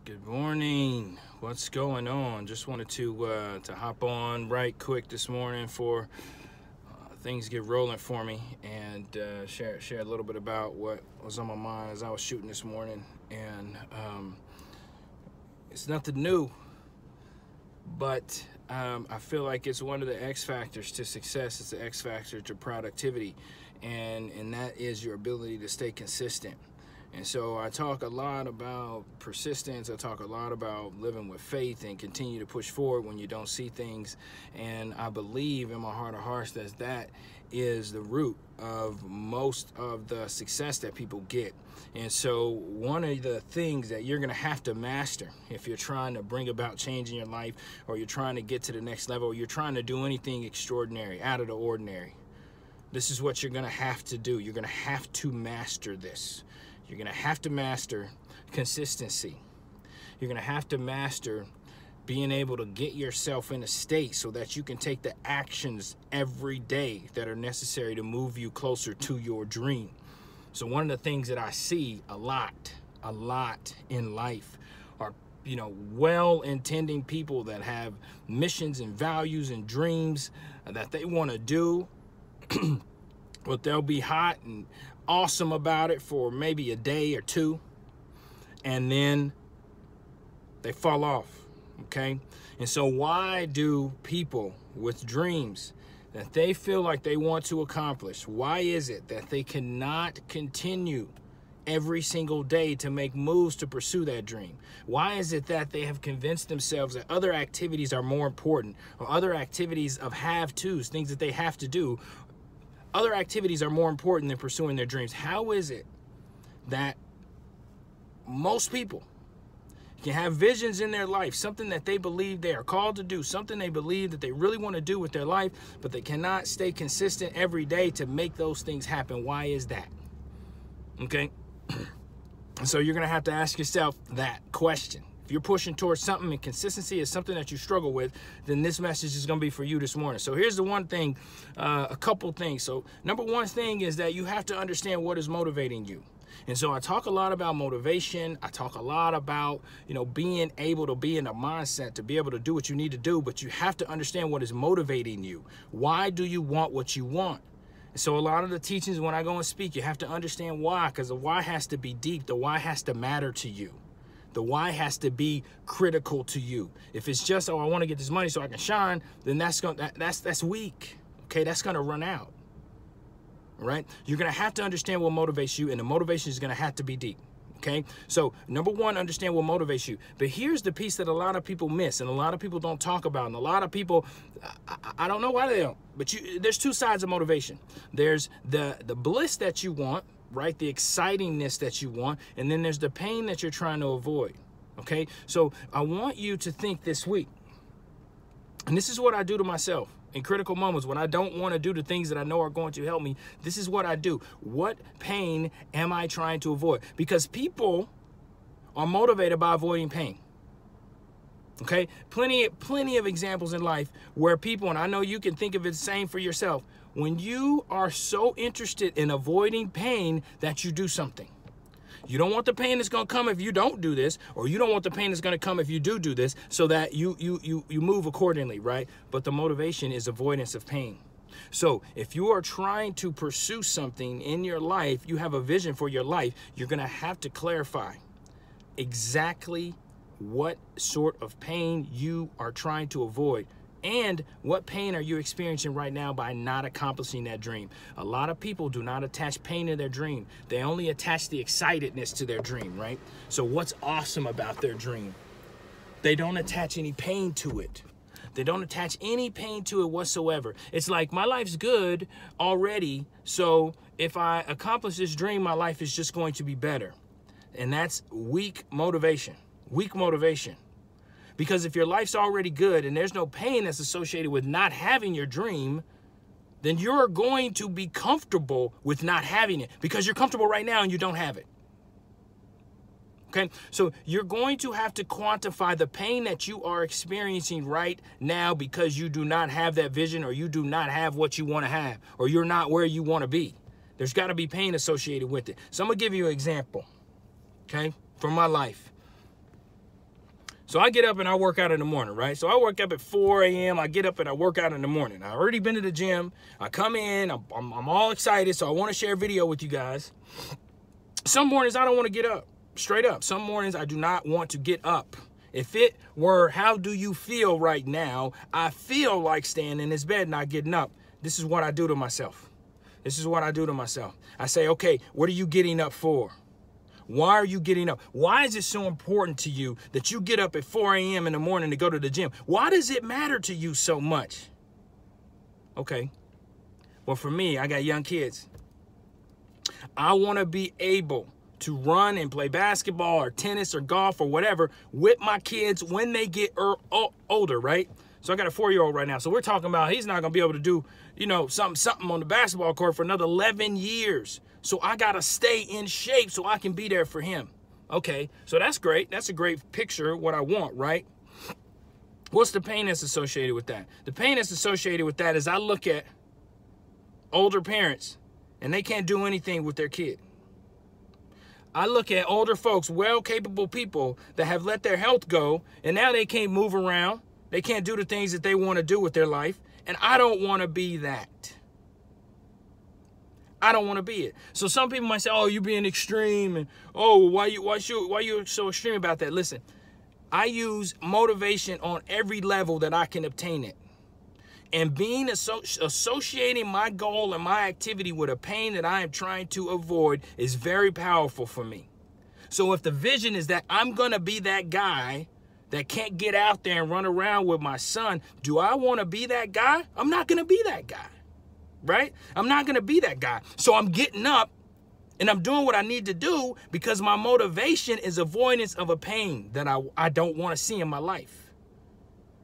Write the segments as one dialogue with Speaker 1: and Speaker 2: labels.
Speaker 1: Good morning. What's going on? Just wanted to hop on right quick this morning for things get rolling for me and share a little bit about what was on my mind as I was shooting this morning. And it's nothing new, but I feel like it's one of the X factors to success. It's the X factor to productivity, and that is your ability to stay consistent. And so I talk a lot about persistence. I talk a lot about living with faith and continue to push forward when you don't see things. And I believe in my heart of hearts that is the root of most of the success that people get. And so one of the things that you're going to have to master if you're trying to bring about change in your life, or you're trying to get to the next level, or you're trying to do anything extraordinary, out of the ordinary, this is what you're going to have to do. You're going to have to master this. You're going to have to master consistency. You're going to have to master being able to get yourself in a state so that you can take the actions every day that are necessary to move you closer to your dream. So one of the things that I see a lot in life are, well-intending people that have missions and values and dreams that they want to do, but they'll be hot and awesome about it for maybe a day or two, and then they fall off, okay? And so why do people with dreams that they feel like they want to accomplish, why is it that they cannot continue every single day to make moves to pursue that dream? Why is it that they have convinced themselves that other activities are more important, or other activities of have-tos, things that they have to do, other activities are more important than pursuing their dreams? How is it that most people can have visions in their life, something that they believe they are called to do, something they believe that they really want to do with their life, but they cannot stay consistent every day to make those things happen? Why is that? Okay? So you're going to have to ask yourself that question. If you're pushing towards something and consistency is something that you struggle with, then this message is going to be for you this morning. So here's the one thing, a couple things. So number one thing is that you have to understand what is motivating you. And so I talk a lot about motivation. I talk a lot about, being able to be in a mindset to be able to do what you need to do, but you have to understand what is motivating you. Why do you want what you want? So a lot of the teachings when I go and speak, you have to understand why, because the why has to be deep. The why has to matter to you. The why has to be critical to you. If it's just, I want to get this money so I can shine, then that's weak. Okay, that's going to run out. All right? You're going to have to understand what motivates you, and the motivation is going to have to be deep. Okay? So, number one, understand what motivates you. But here's the piece that a lot of people miss, and a lot of people don't talk about, and a lot of people, I don't know why they don't, but there's two sides of motivation. There's the bliss that you want, right? The excitingness that you want, and then there's the pain that you're trying to avoid. Okay? So I want you to think this week, and this is what I do to myself in critical moments when I don't want to do the things that I know are going to help me. This is what I do. What pain am I trying to avoid? Because people are motivated by avoiding pain. Okay? Plenty of examples in life where people, and I know you can think of it the same for yourself, when you are so interested in avoiding pain that you do something. You don't want the pain that's going to come if you don't do this, or you don't want the pain that's going to come if you do this, so that you move accordingly, right? But the motivation is avoidance of pain. So if you are trying to pursue something in your life, you have a vision for your life, you're going to have to clarify exactly what sort of pain you are trying to avoid. And what pain are you experiencing right now by not accomplishing that dream? A lot of people do not attach pain to their dream. They only attach the excitedness to their dream, right? So what's awesome about their dream? They don't attach any pain to it. They don't attach any pain to it whatsoever. It's like, my life's good already, so if I accomplish this dream, my life is just going to be better. And that's weak motivation. Weak motivation. Because if your life's already good and there's no pain that's associated with not having your dream, then you're going to be comfortable with not having it because you're comfortable right now and you don't have it. Okay? So you're going to have to quantify the pain that you are experiencing right now because you do not have that vision, or you do not have what you want to have, or you're not where you want to be. There's got to be pain associated with it. So I'm going to give you an example, okay, from my life. So I get up and I work out in the morning, right? So I wake up at 4 a.m. I get up and I work out in the morning. I've already been to the gym. I come in. I'm all excited, so I want to share a video with you guys. Some mornings I don't want to get up, straight up. Some mornings I do not want to get up. If it were, how do you feel right now? I feel like staying in this bed, not getting up. This is what I do to myself. This is what I do to myself. I say, okay, what are you getting up for? Why are you getting up? Why is it so important to you that you get up at 4 a.m. in the morning to go to the gym? Why does it matter to you so much? Okay. Well, for me, I got young kids. I want to be able to run and play basketball or tennis or golf or whatever with my kids when they get older, right? So I got a 4-year-old right now. So we're talking about he's not going to be able to do, you know, something on the basketball court for another 11 years. So I got to stay in shape so I can be there for him. Okay, so that's great. That's a great picture of what I want, right? What's the pain that's associated with that? The pain that's associated with that is I look at older parents and they can't do anything with their kid. I look at older folks, well-capable people that have let their health go, and now they can't move around. They can't do the things that they want to do with their life, and I don't want to be that. I don't want to be it. So some people might say, "Oh, you're being extreme," and "Oh, why you so extreme about that?" Listen, I use motivation on every level that I can obtain it. And being associating my goal and my activity with a pain that I am trying to avoid is very powerful for me. So if the vision is that I'm going to be that guy that can't get out there and run around with my son, do I want to be that guy? I'm not going to be that guy, right? I'm not going to be that guy. So I'm getting up and I'm doing what I need to do because my motivation is avoidance of a pain that I don't want to see in my life.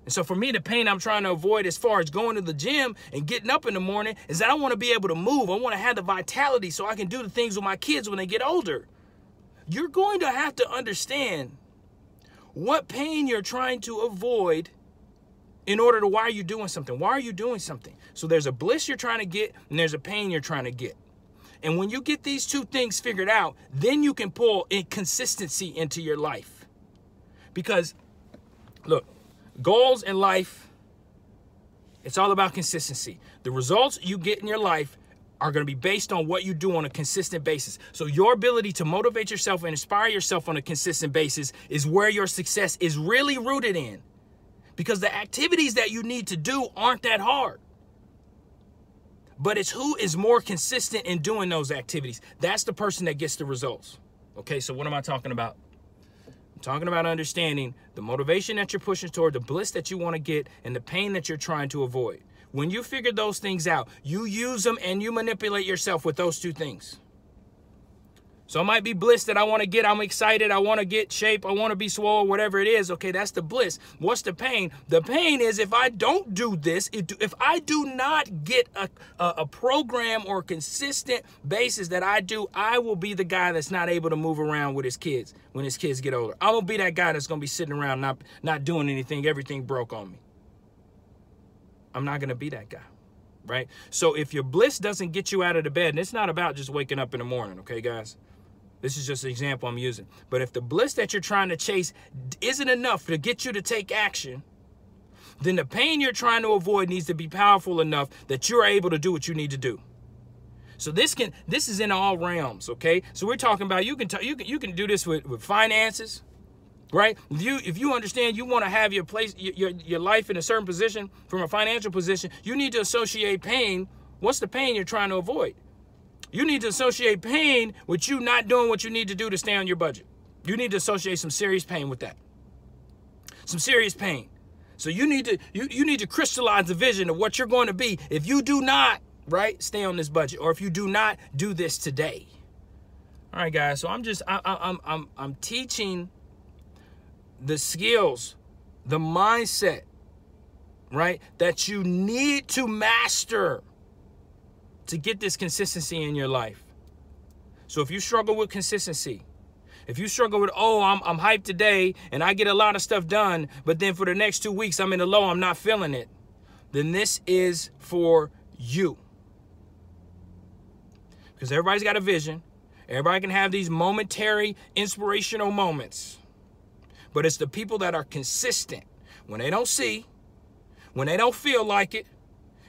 Speaker 1: And so for me, the pain I'm trying to avoid as far as going to the gym and getting up in the morning is that I want to be able to move. I want to have the vitality so I can do the things with my kids when they get older. You're going to have to understand what pain you're trying to avoid in order to why are you doing something? Why are you doing something? So there's a bliss you're trying to get and there's a pain you're trying to get. And when you get these two things figured out, then you can pull in consistency into your life. Because, look, goals in life, it's all about consistency. The results you get in your life are going to be based on what you do on a consistent basis. So your ability to motivate yourself and inspire yourself on a consistent basis is where your success is really rooted in. Because the activities that you need to do aren't that hard. But it's who is more consistent in doing those activities. That's the person that gets the results. Okay, so what am I talking about? I'm talking about understanding the motivation that you're pushing toward, the bliss that you want to get, and the pain that you're trying to avoid. When you figure those things out, you use them and you manipulate yourself with those two things. So it might be bliss that I want to get. I'm excited. I want to get shape. I want to be swole, whatever it is. Okay, that's the bliss. What's the pain? The pain is if I don't do this, if I do not get a program or consistent basis that I do, I will be the guy that's not able to move around with his kids when his kids get older. I'm going to be that guy that's going to be sitting around not doing anything. Everything broke on me. I'm not going to be that guy, right? So if your bliss doesn't get you out of the bed, and it's not about just waking up in the morning, okay, guys? This is just an example I'm using. But if the bliss that you're trying to chase isn't enough to get you to take action, then the pain you're trying to avoid needs to be powerful enough that you're able to do what you need to do. So this is in all realms, okay? So we're talking about you can do this with finances, right? If you understand you want to have your place, your life in a certain position from a financial position, you need to associate pain. What's the pain you're trying to avoid? You need to associate pain with you not doing what you need to do to stay on your budget. You need to associate some serious pain with that. Some serious pain. So you need to crystallize the vision of what you're going to be if you do not, right, stay on this budget, or if you do not do this today. All right, guys. So I'm teaching the skills, the mindset, right, that you need to master to get this consistency in your life. So if you struggle with consistency, if you struggle with, oh, I'm hyped today and I get a lot of stuff done, but then for the next 2 weeks I'm in the low, I'm not feeling it, then this is for you. Because everybody's got a vision. Everybody can have these momentary inspirational moments. but it's the people that are consistent when they don't see, when they don't feel like it,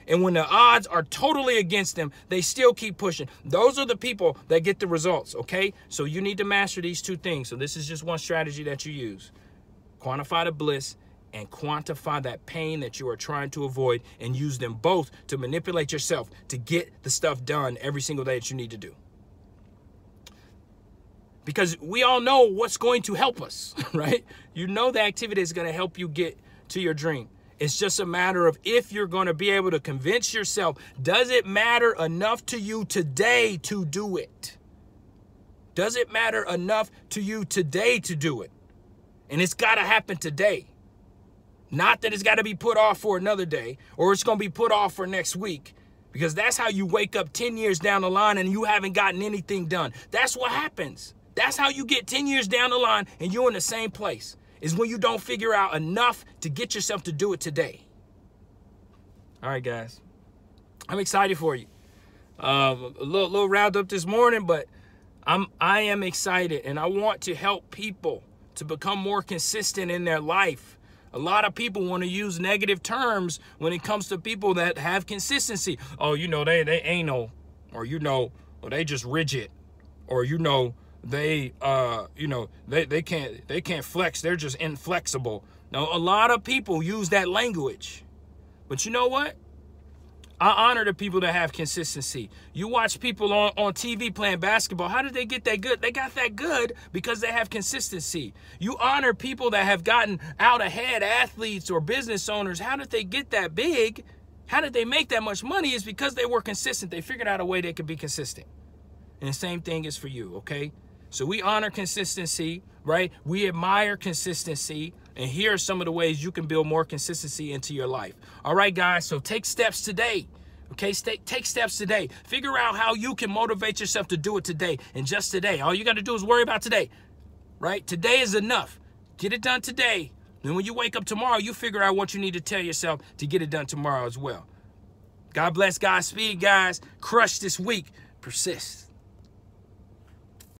Speaker 1: and when the odds are totally against them, they still keep pushing. Those are the people that get the results, okay? So you need to master these two things. So this is just one strategy that you use. Quantify the bliss and quantify that pain that you are trying to avoid, and use them both to manipulate yourself to get the stuff done every single day that you need to do. Because we all know what's going to help us, right? You know the activity is going to help you get to your dream. It's just a matter of if you're going to be able to convince yourself, does it matter enough to you today to do it? Does it matter enough to you today to do it? And it's got to happen today. Not that it's got to be put off for another day, or it's going to be put off for next week, because that's how you wake up 10 years down the line and you haven't gotten anything done. That's what happens. That's how you get 10 years down the line and you're in the same place, is when you don't figure out enough to get yourself to do it today. All right, guys. I'm excited for you. A little riled up this morning, but I am excited, and I want to help people to become more consistent in their life. A lot of people want to use negative terms when it comes to people that have consistency. Oh, you know, they anal, or, you know, or they just rigid, or, you know, they can't flex. They're just inflexible. Now, a lot of people use that language, but you know what? I honor the people that have consistency. You watch people on TV playing basketball. How did they get that good? They got that good because they have consistency. You honor people that have gotten out ahead, athletes or business owners. How did they get that big? How did they make that much money? It's because they were consistent. They figured out a way they could be consistent. And the same thing is for you, okay? So we honor consistency, right? We admire consistency. And here are some of the ways you can build more consistency into your life. All right, guys, so take steps today. Okay, take steps today. Figure out how you can motivate yourself to do it today, and just today. All you got to do is worry about today, right? Today is enough. Get it done today. Then when you wake up tomorrow, you figure out what you need to tell yourself to get it done tomorrow as well. God bless, Godspeed, guys. Crush this week. Persist.